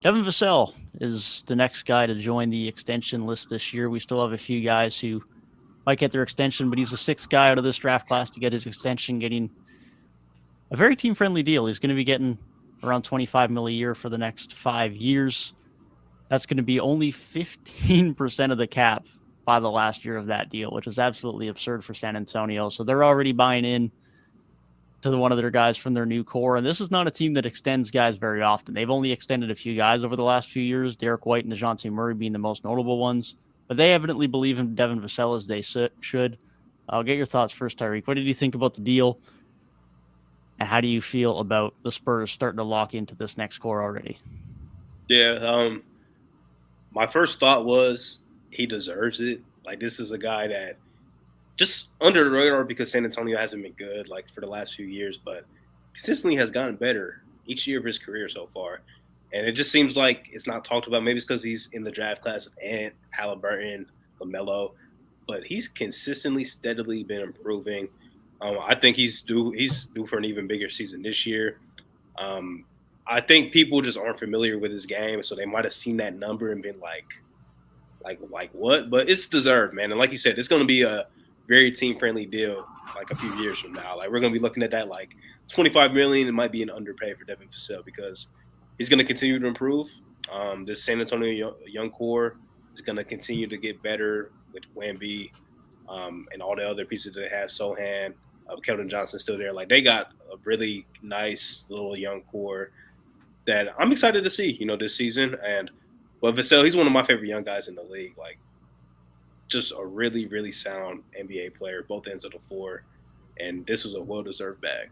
Devin Vassell is the next guy to join the extension list this year. We still have a few guys who might get their extension, but he's the sixth guy out of this draft class to get his extension, getting a very team-friendly deal. He's going to be getting around 25 mil a year for the next 5 years. That's going to be only 15% of the cap by the last year of that deal, which is absolutely absurd for San Antonio. So they're already buying in to one of their guys from their new core. And this is not a team that extends guys very often. They've only extended a few guys over the last few years, Derek White and DeJounte Murray being the most notable ones. But they evidently believe in Devin Vassell as they should. I'll get your thoughts first, Tyrik. What did you think about the deal? And how do you feel about the Spurs starting to lock into this next core already? Yeah, my first thought was he deserves it. Like, this is a guy that just under the radar because San Antonio hasn't been good like for the last few years, but consistently has gotten better each year of his career so far. And it just seems like it's not talked about. Maybe it's because he's in the draft class of Ant, Halliburton, LaMelo, but he's consistently, steadily been improving. I think he's due for an even bigger season this year. Um, I think people just aren't familiar with his game, so they might have seen that number and been like what? But it's deserved, man. And like you said, it's going to be a very team friendly deal like a few years from now. Like we're going to be looking at that like 25 million. It might be an underpay for Devin Vassell because he's going to continue to improve. This San Antonio young core is going to continue to get better with Wemby and all the other pieces that they have. Sohan, Keldon Johnson still there. Like they got a really nice little young core that I'm excited to see, this season. And but Vassell, he's one of my favorite young guys in the league. Like just a really, really sound NBA player, both ends of the floor. And this was a well-deserved bag.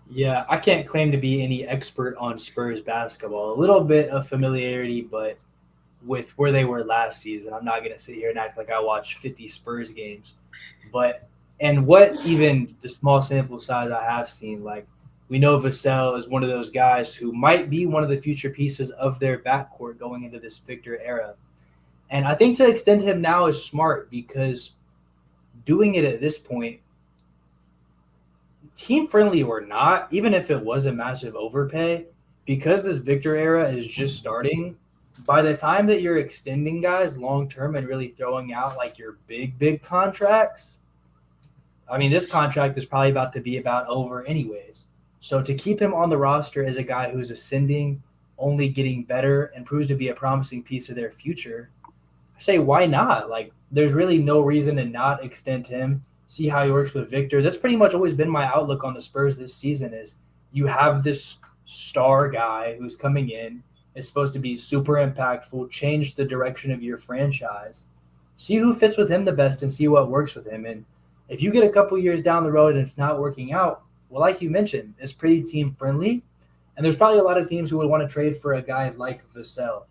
Yeah, I can't claim to be any expert on Spurs basketball. A little bit of familiarity, but with where they were last season, I'm not going to sit here and act like I watched 50 Spurs games. But, and what even the small sample size I have seen, like, we know Vassell is one of those guys who might be one of the future pieces of their backcourt going into this Victor era. And I think to extend him now is smart because doing it at this point, team friendly or not, even if it was a massive overpay, because this Victor era is just starting, by the time that you're extending guys long term and really throwing out like your big contracts, I mean, this contract is probably about to be about over anyways. So to keep him on the roster as a guy who's ascending, only getting better, and proves to be a promising piece of their future, I say why not? Like, there's really no reason to not extend him. See how he works with Victor. That's pretty much always been my outlook on the Spurs this season. Is you have this star guy who's coming in, is supposed to be super impactful, change the direction of your franchise. See who fits with him the best and see what works with him. And if you get a couple years down the road and it's not working out, well, like you mentioned, it's pretty team friendly. And there's probably a lot of teams who would want to trade for a guy like Vassell.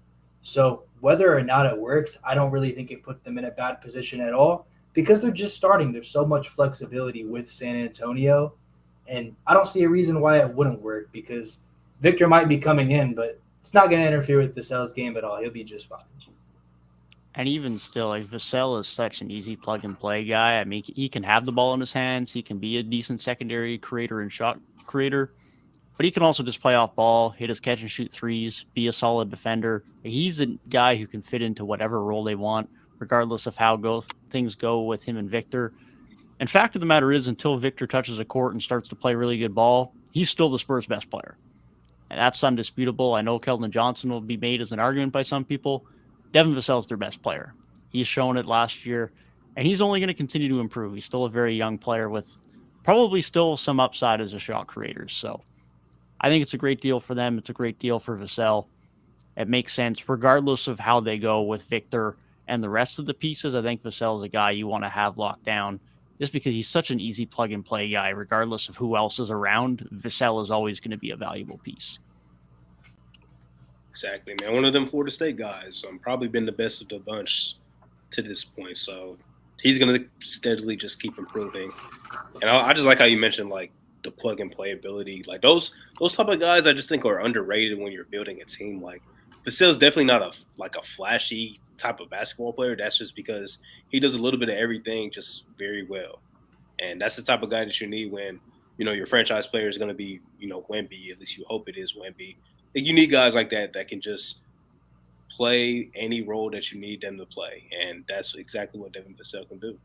So whether or not it works, I don't really think it puts them in a bad position at all because they're just starting. There's so much flexibility with San Antonio. And I don't see a reason why it wouldn't work because Victor might be coming in, but it's not going to interfere with Vassell's game at all. He'll be just fine. And even still, like Vassell is such an easy plug and play guy. I mean, he can have the ball in his hands. He can be a decent secondary creator and shot creator, but he can also just play off ball, hit his catch and shoot threes, be a solid defender. He's a guy who can fit into whatever role they want, regardless of how things go with him and Victor. And fact of the matter is, until Victor touches a court and starts to play really good ball, he's still the Spurs' best player. And that's undisputable. I know Keldon Johnson will be made as an argument by some people. Devin Vassell is their best player. He's shown it last year, and he's only going to continue to improve. He's still a very young player with probably still some upside as a shot creator. So I think it's a great deal for them. It's a great deal for Vassell. It makes sense regardless of how they go with Victor and the rest of the pieces. I think Vassell is a guy you want to have locked down just because he's such an easy plug and play guy. Regardless of who else is around, Vassell is always going to be a valuable piece. Exactly, man. One of them Florida State guys. Probably been the best of the bunch to this point. So he's going to steadily just keep improving. And I just like how you mentioned like the plug and play ability. Like those type of guys, I just think are underrated when you're building a team. Like Vassell's definitely not a flashy type of basketball player. That's just because he does a little bit of everything just very well. And that's the type of guy that you need when your franchise player is going to be Wemby. At least you hope it is Wemby. you need guys like that that can just play any role that you need them to play, and that's exactly what Devin Vassell can do.